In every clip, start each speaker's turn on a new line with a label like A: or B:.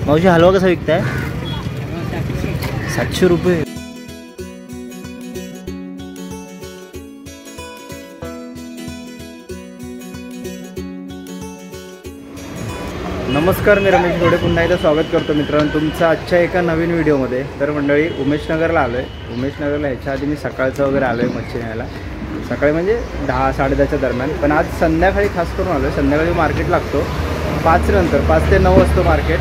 A: मावशी हलवा कसा विकताय? 700 रुपये. नमस्कार, मी रमेश घोडे पुन्हा एकदा स्वागत करतो मित्रांनो तुमचं आजच्या एका नवीन व्हिडिओमध्ये. तर मंडळी उमेशनगरला आलो आहे. उमेशनगरला ह्याच्या आधी मी सकाळचं वगैरे आलो आहे मच्छी न्यायला. सकाळी म्हणजे 10-10:30च्या दरम्यान. पण आज संध्याकाळी खास करून आलो आहे. संध्याकाळी मार्केट लागतो 5 नंतर, 5 ते 9 असतो मार्केट.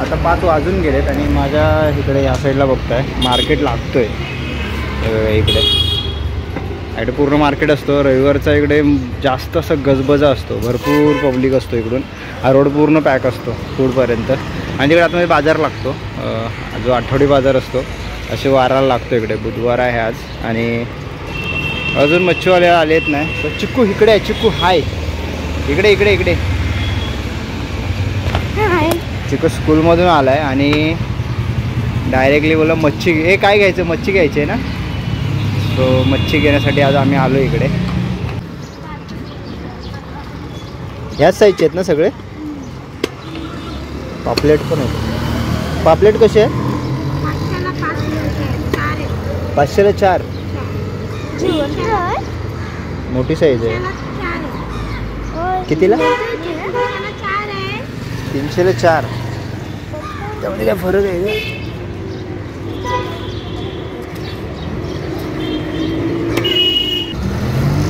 A: आता 5 वाजून गेलेत आणि माझ्या इकडे या साईडला बघताय मार्केट लागतो आहे. इकडे पूर्ण मार्केट असतो. रविवारचा इकडे जास्त असं गजबजा असतो, भरपूर पब्लिक असतो. इकडून हा रोड पूर्ण पॅक असतो पुढपर्यंत. आणि तिकडे आतमध्ये बाजार लागतो, जो आठवडी बाजार असतो. असे वाराला लागतो. इकडे बुधवार आहे आज. आणि अजून मच्छीवाले आलेत नाही. तर चिक्कू इकडे आहे. चिक्कू हाय इकडे इकडे इकडे. चिक्कू स्कूलमधून आला आहे आणि डायरेक्टली बोला मच्छी. हे काय घ्यायचं? मच्छी घ्यायची आहे ना. सो मच्छी घेण्यासाठी आज आम्ही आलो इकडे. ह्याच साईजचे आहेत ना सगळे? पापलेट पण आहेत. पापलेट कसे आहे? 500ला 4. मोठी साईज आहे. कितीला? 300ला 4. त्यामध्ये काय फरक आहे का?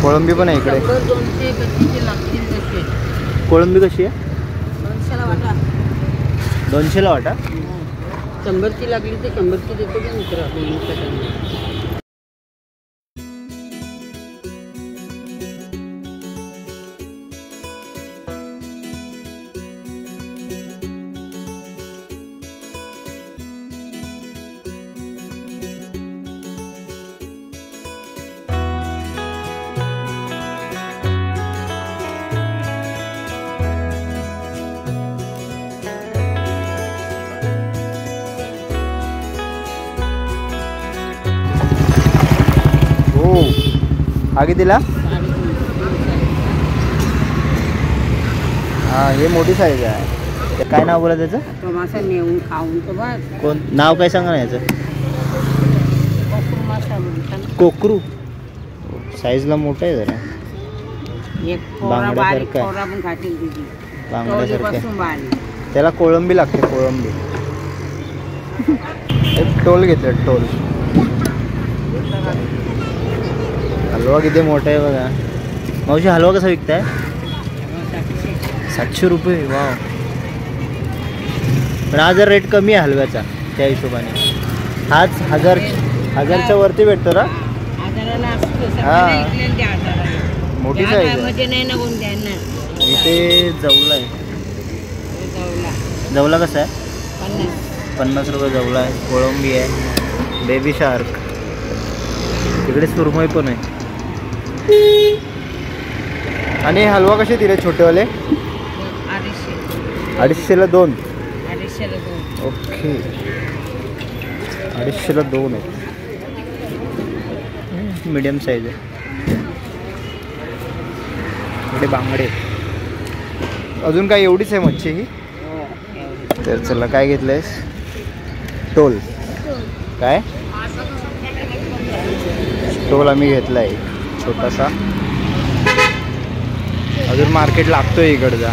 A: कोळंबी पण आहे इकडे. कोळंबी कशी आहे? 200ला वाटा.
B: 100ची लागली तर 100ची देतो का मित्र?
A: हा कितीला? हां, हे मोठी साईज आहे. काय नाव बोला त्याचं?
B: तो मासा नेऊन खाऊन तो बघ.
A: कोण नाव काय सांगा ना याचं? कोकरू. साईजला मोठं आहे जरा. बांगड्यासारखं. त्याला कोळंबी लागते. कोळंबी. एक टोल घेतले. टोल. हलवा किती मोठा आहे बघा. मावशी हलवा कसा विकताय? 700 रुपये. वाव. पण हा जर रेट कमी आहे हलव्याचा त्या हिशोबाने. हाच 1000च्या वरती भेटतो ना. हां, मोठी साईज आहे. इथे जवला आहे. जवला कसा आहे? 50 रुपये जवला आहे. कोळंबी आहे. Baby shark. तिकडे सुरमई पण आहे. आणि हलवा कसे दिले छोटेवाले? 250ला 2. ओके, 250ला 2 आहे. मीडियम साईज आहे. इकडे बांगडे. अजून काय एवढीच आहे मच्छी ही? तर चला, काय घेतलंयस? टोल. काय टोल आम्ही घेतला आहे छोटासा. अजून मार्केट लागतोय इकडचा.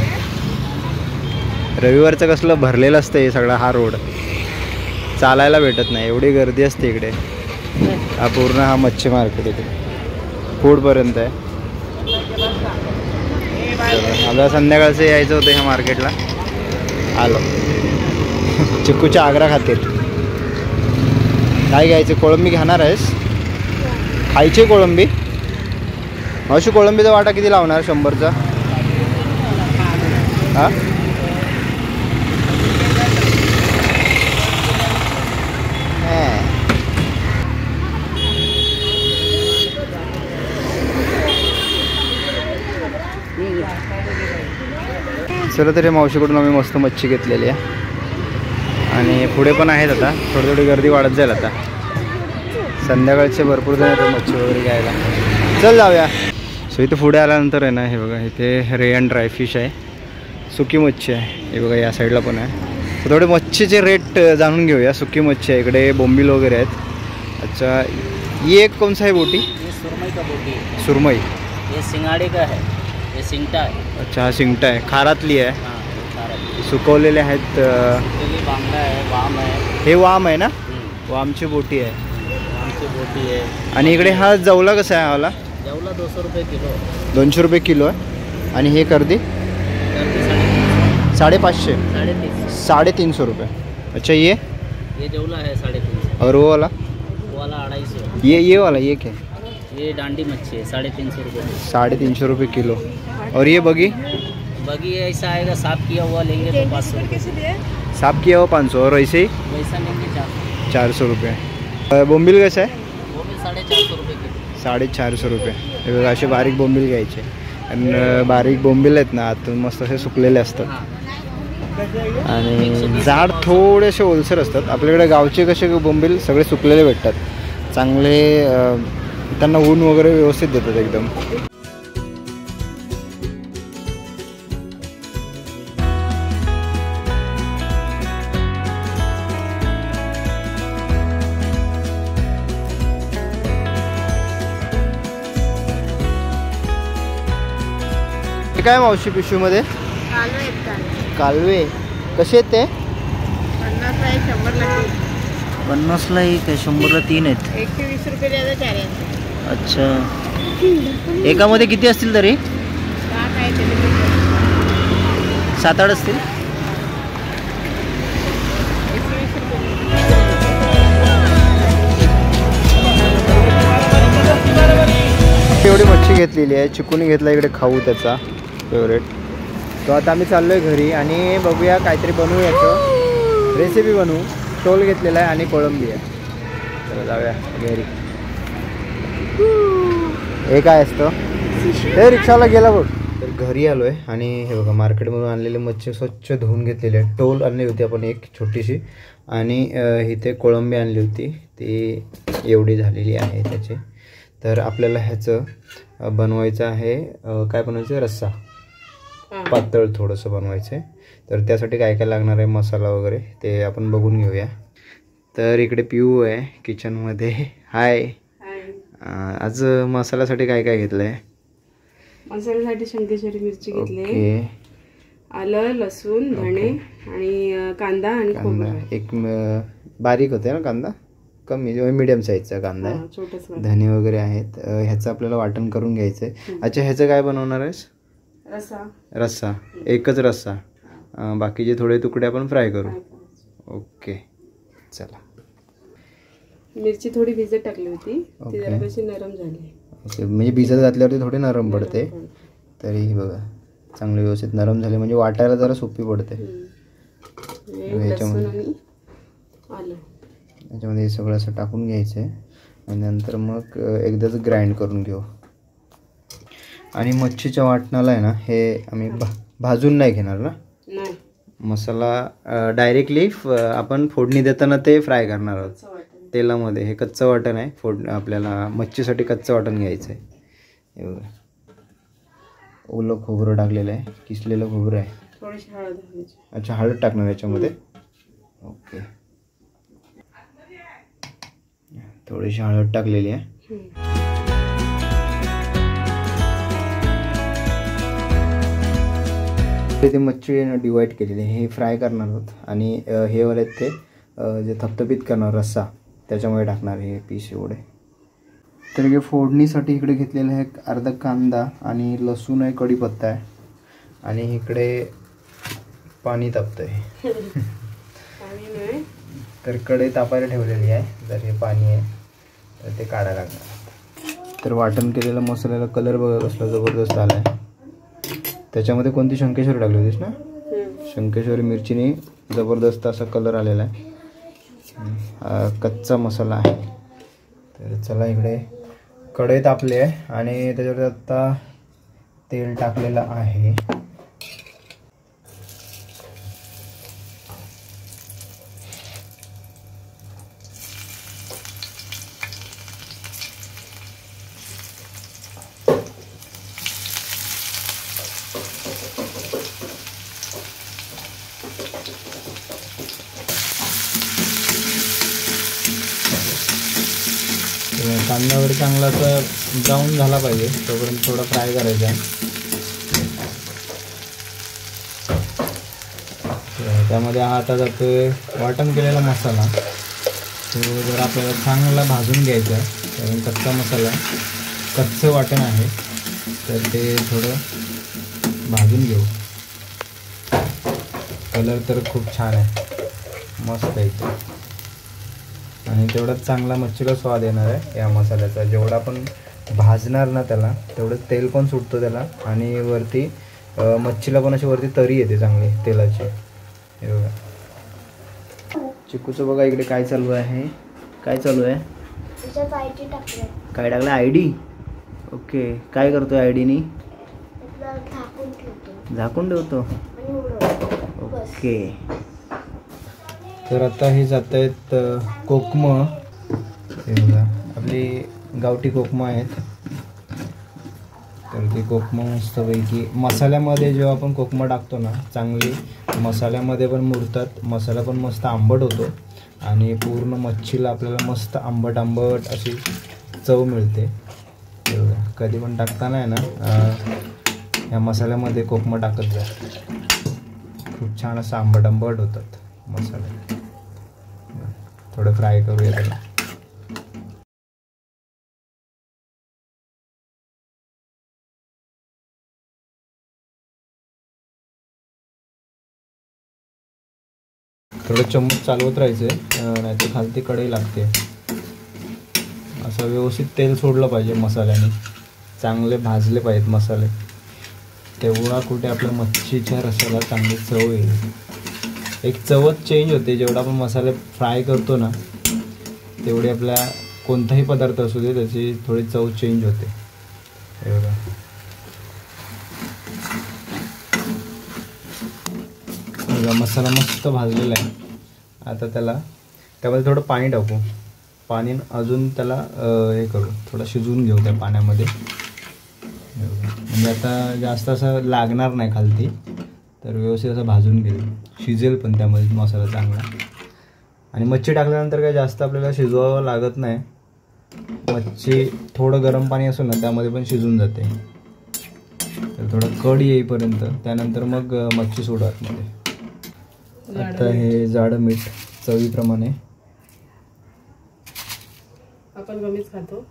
A: रविवारचं कसलं भरलेलं असतं हे सगळं. हा रोड चालायला भेटत नाही, एवढी गर्दी असते इकडे. हा पूर्ण हा मच्छी मार्केट इथे पुढपर्यंत आहे. आता संध्याकाळचं यायचं होतं ह्या मार्केटला. आलो चिक्कूच्या आग्रा खातील. काय घ्यायचं? कोळंबी घेणार आहेस? खायची कोळंबी? मावशी कोळंबीचा वाटा किती लावणार? 100चा. हां, चला तरी मावशीकडून आम्ही मस्त मच्छी घेतलेली आहे. आणि पुढे पण आहेत. आता थोडी थोडी गर्दी वाढत जाईल. आता संध्याकाळचे भरपूर जण येतात मच्छी वगैरे घ्यायला. चल जाऊया. सो इथे पुढे आल्यानंतर आहे ना, हे बघा इथे रे अँड ड्राय फिश आहे. सुकी मच्छी आहे. हे बघा या साईडला पण आहे. थोडे मच्छीचे रेट जाणून घेऊया. सुकी मच्छी आहे इकडे, बोंबील वगैरे आहेत. अच्छा, ये कौन सा है बोटी?
C: ये सुरमई का बोटी है,
A: सुरमई.
C: ये सिंगाड़े का है, ये सिंगटा है.
A: अच्छा, हा सिंगटा आहे, खारातली आहे.
C: हाँ ये सारा
A: सुकवलेले आहेत.
C: सुकेली बांगड़ा है, वाम है.
A: हे वाम आहे ना, वामची बोटी आहे.
C: वाम की बोटी है.
A: आणि इकडे हा जवला कसा आहे आम्हाला?
C: जवला 200 रुपये किलो.
A: 200 रुपये किलो आहे. आणि हे कर्दी
C: करती 350.
A: 550.
C: 350.
A: 350 रुपये. अच्छा, ये
C: जवला है 350.
A: और वो वाला?
C: वो वाला 250.
A: ये वाला ये क्या?
C: ये डांडी मच्छी है 350 रुपये.
A: 350 रुपये किलो. और ये बगी?
C: बगी ऐसा आएगा, साफ किया हुआ लेंगे तो 500 रुपये.
A: साफ किया हुआ 500. और ऐसे ही
C: वैसा लेंगे 400.
A: 400 रुपये. बोंबील कसं आहे?
C: वो भी 450 रुपये किलो.
A: 450 रुपये. हे बघा, असे बारीक बोंबील घ्यायचे. आणि बारीक बोंबील आहेत ना, आतून मस्त असे सुकलेले असतात.
C: हाँ.
A: आणि जाड थोडेसे ओलसर असतात. आपल्याकडे गावचे कसे बोंबील सगळे सुकलेले भेटतात, चांगले. त्यांना ऊन वगैरे व्यवस्थित देतात एकदम. हे काय मावशी पिशवीमध्ये? कालवे कसे आहेत ते?
C: 50ला एक आहे, 100ला 3 आहेत.
B: 120 रुपये द्यायला 4 आहे.
C: अच्छा, एकामध्ये किती असतील तरी? 7-8 असतील.
A: एवढी मच्छी घेतलेली आहे. चिकून घेतला इकडे खाऊ त्याचा फेवरेट. तो आता आम्ही चाललो आहे घरी आणि बघूया काहीतरी बनवू, याचं रेसिपी बनवू. टोल घेतलेला आहे आणि कोळंबी आहे. चला जाऊया घरी. हे काय असतं? हे रिक्षाला गेला बघ. तर घरी आलो आहे आणि हे बघा, मार्केटमधून आणलेले मच्छी स्वच्छ धुवून घेतलेले आहे. टोल आणली होती आपण एक छोटीशी, आणि इथे कोळंबी आणली होती, ती एवढी झालेली आहे त्याची. तर आपल्याला ह्याचं बनवायचं आहे, काय बनवायचं? रस्सा. पातळ थोडंसं बनवायचं आहे. तर त्यासाठी काय काय लागणार आहे, मसाला वगैरे, ते आपण बघून घेऊया. तर इकडे पिऊ आहे किचनमध्ये. हाय. आज मसाल्यासाठी काय काय घेतलं आहे?
B: मसाल्यासाठी शंकेश्वरी मिरची घेतली,
A: ओके,
B: आलं, लसूण, धणे आणि कांदा आणि
A: कांदा. एक बारीक होते ना कांदा, कमी मीडियम साईजचा कांदा आहे. धने वगैरे आहेत. ह्याचं आपल्याला वाटण करून घ्यायचं आहे. अच्छा, ह्याचं काय बनवणार आहेस? रस्सा. एकच रस्सा. बाकीचे थोडे तुकडे आपण फ्राय करू. ओके, चला.
B: मिरची थोडी भिजत टाकली होती, ती जरा कशी नरम झाली.
A: ओके, म्हणजे भिजत घातल्यावरती थोडी नरम पडते. तरी बघा, चांगली व्यवस्थित नरम झाली म्हणजे वाटायला जरा सोपी पडते. याच्यामध्ये हे सगळं असं टाकून घ्यायचं आहे आणि नंतर मग एकदाच ग्राइंड करून घेऊ. आणि मच्छीच्या वाटणाला आहे ना, हे आम्ही भाजून नाही घेणार ना, मसाला डायरेक्टली आपण फोडणी देताना ते फ्राय करणार आहोत तेलामध्ये. हे कच्चं वाटण आहे. आपल्याला मच्छीसाठी कच्चं वाटण घ्यायचं आहे. हे बघा, ओलं खोबरं टाकलेलं आहे, किसलेलं खोबरं आहे. अच्छा, हळद टाकणार याच्यामध्ये. ओके, थोडीशी हळद टाकलेली आहे. ते मच्छी डिवाइड केलेली आहे, हे फ्राय करणार आहोत. आणि हे वाले ते जे थपथपीत करणार रस्सा, त्याच्यामुळे टाकणार हे पीस एवढे. तर हे फोडणीसाठी इकडे घेतलेलं आहे अर्धा कांदा आणि लसूण आहे, कढीपत्ता आहे, आणि इकडे पाणी तापतं आहे. तर कढई तापायला ठेवलेली आहे. जर हे पाणी आहे तर ते काढायला लागणार. तर वाटण केलेला मसाल्याला कलर बघा कसला जबरदस्त आला आहे. त्याच्यामध्ये कोणती शंकेश्वरी टाकली होतीस ना? शंकेश्वरी मिरचीने जबरदस्त असा कलर आलेला आहे. कच्चा मसाला आहे. तर चला, इकडे कढई तापली आहे आणि त्याच्यावर आता तेल टाकलेलं आहे. कांदा वगैरे चांगला असं ब्राऊन झाला पाहिजे तोपर्यंत थोडा फ्राय करायचा आहे. त्यामध्ये हा आता जातोय वाटण केलेला मसाला. तो जर आपल्याला चांगला भाजून घ्यायचा आहे, कारण कच्चा मसाला कच्चं वाटण आहे, तर ते थोडं भाजून घेऊ. कलर तर खूप छान आहे, मस्त आहे ते. आणि तेवढाच चांगला मच्छीला स्वाद येणार आहे या मसाल्याचा. जेवढा आपण भाजणार ना त्याला तेवढं तेल पण सुटतो त्याला, आणि वरती मच्छीला पण अशी वरती तरी येते चांगली तेलाची. हे बघा चिकूचं बघा इकडे काय चालू आहे. काय चालू आहे? काय टाकलं? ID. ओके, काय करतोय आयडीनी? झाकून ठेवतो. ओके, तर आता हे जात आहेत कोकमं. हे बघा आपली गावठी कोकमं आहेत. तर ती कोकमं मस्तपैकी मसाल्यामध्ये जेव्हा आपण कोकमं टाकतो ना, चांगली मसाल्यामध्ये पण मुरतात, मसाला पण मस्त आंबट होतो आणि पूर्ण मच्छीला आपल्याला मस्त आंबट आंबट अशी चव मिळते. कधी पण टाकताना आहे ना या मसाल्यामध्ये कोकमं टाकत जा, खूप छान असं आंबट आंबट होतात मसाले. थोडं फ्राय करूया त्याला. थोडं चम्मच चालवत राहायचं आहे, नाही तर खालती कढई लागते. असं व्यवस्थित तेल सोडलं पाहिजे मसाल्याने, चांगले भाजले पाहिजेत मसाले, तेवढा कुठे आपल्या मच्छीच्या रसाला चांगली चव येईल. एक चवच चेंज होते जेवढा आपण मसाले फ्राय करतो ना, तेवढी आपल्या कोणताही पदार्थ असू दे त्याची थोडी चव चेंज होते. हे बघा मसाला मस्त भाजलेला आहे. आता त्यामध्ये थोडं पाणी टाकू, पाणी अजून त्याला हे करू, थोडं शिजवून घेऊ त्या पाण्यामध्ये. म्हणजे आता जास्त असं लागणार नाही खालती, तर व्यवस्थित असं भाजून घेऊ, शिजेल पण त्यामध्ये मसाला चांगला. आणि मच्छी टाकल्यानंतर काय जास्त आपल्याला शिजवावं लागत नाही. मच्छी थोडं गरम पाणी असेल ना त्यामध्ये पण शिजून जाते. तर थोडं कढ येईपर्यंत, त्यानंतर मग मच्छी सोडू आतमध्ये. आता हे जाडं मीठ चवीप्रमाणे.
B: आपण कमीच खातो,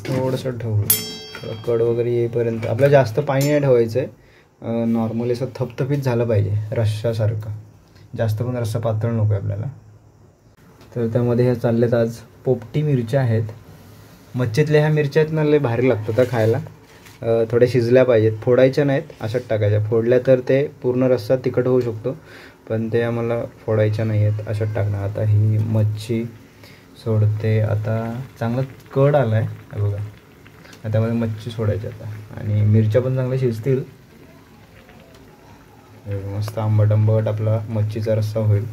A: थोडंसं ठेवलं, थोडं कड वगैरे येईपर्यंत. आपल्याला जास्त पाणी नाही ठेवायचं आहे, नॉर्मली असं थपथपीत झालं पाहिजे रश्शासारखं, जास्त पण रस्सा पातळ नको आहे आपल्याला. तर त्यामध्ये ह्या चालल्यात आज पोपटी मिरच्या आहेत. मच्छीतल्या ह्या मिरच्या आहेत ना, लय भारी लागतात त्या खायला. थोड्या शिजल्या पाहिजेत, फोडायच्या नाहीत, अशाच टाकायच्या. फोडल्या तर ते पूर्ण रस्सा तिखट होऊ शकतो, पण ते आम्हाला फोडायच्या नाही आहेत, अशाच टाकणार. आता ही मच्छी सोडते. आता चांगला कड आला आहे बघा, त्यामध्ये मच्छी सोडायची आता, आणि मिरच्या पण चांगल्या शिजतील. मस्त आंबट आंबट आपला मच्छीचा रस्सा होईल.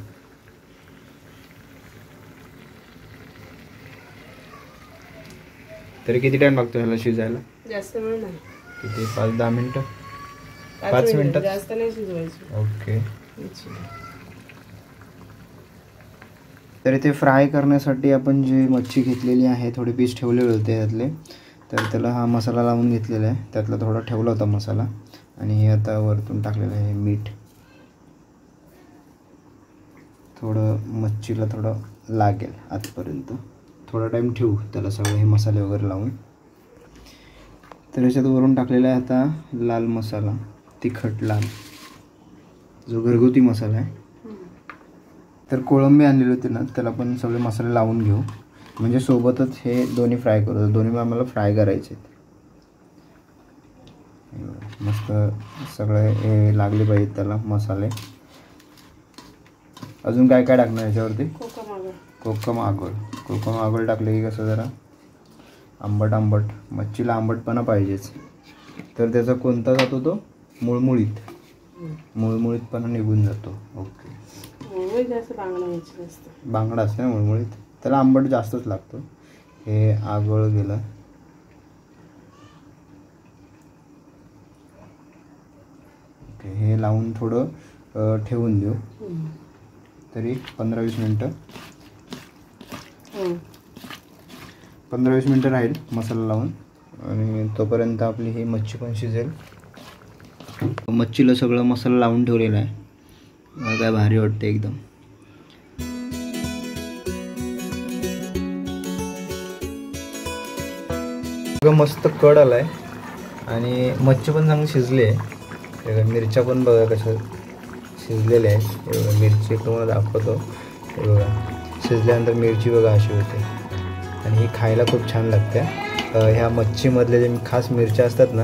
A: तरी किती टाइम लागतो ह्याला शिजायला?
B: जास्त वेळ नाही,
A: किती 5-10 मिनटं? 5 मिनिटात
B: जास्त नाही शिजवायचं.
A: ओके. तर इथे फ्राय करण्यासाठी आपण जी मच्छी घेतलेली आहे, थोडे पीस ठेवलेले होते त्यातले, तर त्याला हा मसाला लावून घेतलेला आहे. त्यातला थोडा ठेवला होता मसाला, आणि हे आता वरतून टाकलेलं आहे मीठ. थोडं मच्छीला थोडं लागेल आतपर्यंत, थोडा टाईम ठेवू त्याला सगळे हे मसाले वगैरे लावून. तर याच्यात वरून टाकलेला आहे आता लाल मसाला, तिखट लाल, जो घरगुती मसाला आहे. तर कोळंबी आणलेली होती ना, त्याला पण सगळे मसाले लावून घेऊ, म्हणजे सोबतच हे दोन्ही फ्राय करू. दोन्ही आम्हाला फ्राय करायचे आहेत. मस्त सगळे हे लागले पाहिजेत त्याला मसाले. अजून काय काय टाकणार याच्यावरती? कोकम आगोल टाकले की कसं जरा आंबट आंबट, मच्छीला आंबटपणा पाहिजेच. तर त्याचा कोणता जातो तो मुळमुळीतपणा निघून जातो. ओके. बांगडा असते ना मुळमुळीत, त्याला आंबट जास्तच लागतो. हे आगोळ गेलं. ओके, हे लावून थोडं ठेवून देऊ, तरी 15-20 मिनटं. 15-20 मिनटं राहील मसाला लावून आणि तोपर्यंत आपली ही मच्छी पण शिजेल. मच्छीला सगळं मसाला लावून ठेवलेला आहे. काय भारी वाटते एकदम. मस्त कड आलाय आणि मच्छी पण चांगली शिजली आहे. मिरच्या पण बघा कशा शिजलेल्या आहेत. हे बघा मिरची तुम्हाला दाखवतो. हे बघा शिजल्यानंतर मिरची बघा अशी होते आणि ही खायला खूप छान लागते. ह्या मच्छीमधले जे खास मिरच्या असतात ना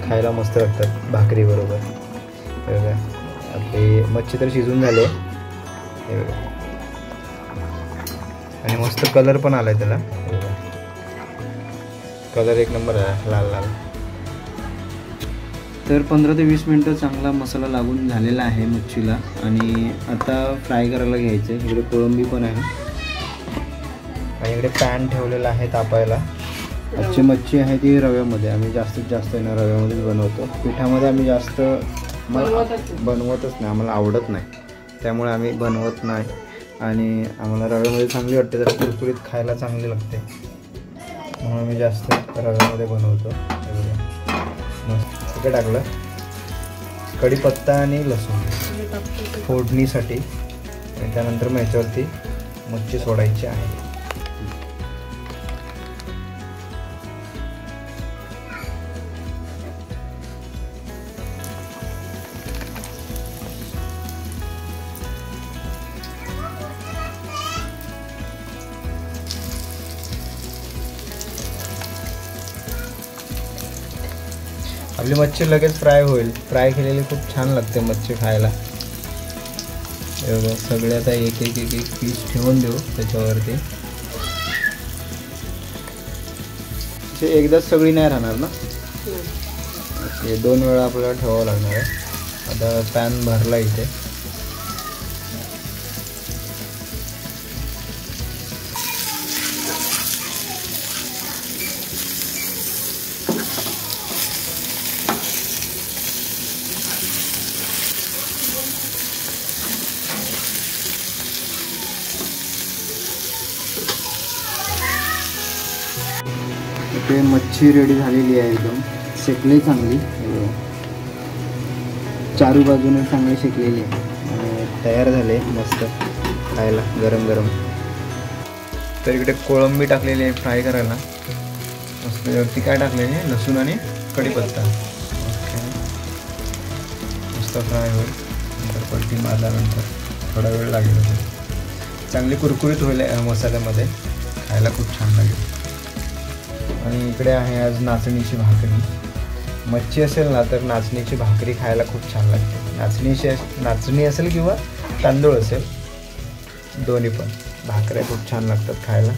A: खायला मस्त लागतात भाकरी बरोबर. हे बघा आपली मच्छी तर शिजून झाले. हे बघा आणि मस्त कलर पण आलाय त्याला. हे बघा कलर एक नंबर आहे लाल लाल. तर 15 ते 20 मिनटं चांगला मसाला लागून झालेला आहे मच्छीला आणि आता फ्राय करायला घ्यायचं आहे. इकडे कोळंबी पण आहे आणि इकडे पॅन ठेवलेला आहे तापायला. आजची मच्छी आहे ती रव्यामध्ये. आम्ही जास्तीत जास्त आहे ना रव्यामध्येच बनवतो. पिठामध्ये आम्ही जास्त बनवतच नाही. आम्हाला आवडत नाही त्यामुळे आम्ही बनवत नाही आणि आम्हाला रव्यामध्ये चांगली वाटते. जरा कुरकुरीत खायला चांगली लागते म्हणून आम्ही जास्त रव्यामध्ये बनवतो. मस्त तिकडे टाकलं कढीपत्ता आणि लसूण फोडणीसाठी आणि त्यानंतर मग याच्यावरती मच्छी सोडायची आहे. आपली मच्छी लगेच फ्राय होईल. फ्राय केलेली खूप छान लागते मच्छी खायला. एवढं सगळे आता एक एक एक एक पीस ठेवून देऊ त्याच्यावरती. एकदाच सगळी नाही राहणार ना. हे 2 वेळा आपल्याला ठेवावं लागणार आहे. आता पॅन भरला इथे. इथे मच्छी रेडी झालेली आहे. एकदम शेकली चांगली. चारू बाजूने चांगली शेकलेली आहे आणि तयार झाले मस्त खायला गरम गरम. तर इकडे कोळंबी टाकलेली आहे फ्राय करायला. मस्त वरती काय टाकलेली आहे लसूण आणि कढीपत्ता. ओके मस्त फ्राय होईल. नंतर पलटी मारल्यानंतर थोडा वेळ लागेल. चांगली कुरकुरीत होईल मसाल्यामध्ये. खायला खूप छान लागेल. आणि इकडे आहे आज नाचणीची भाकरी. मच्छी असेल ना तर नाचणीची भाकरी खायला खूप छान लागते. नाचणी असेल किंवा तांदूळ असेल दोन्ही पण भाकऱ्या खूप छान लागतात खायला.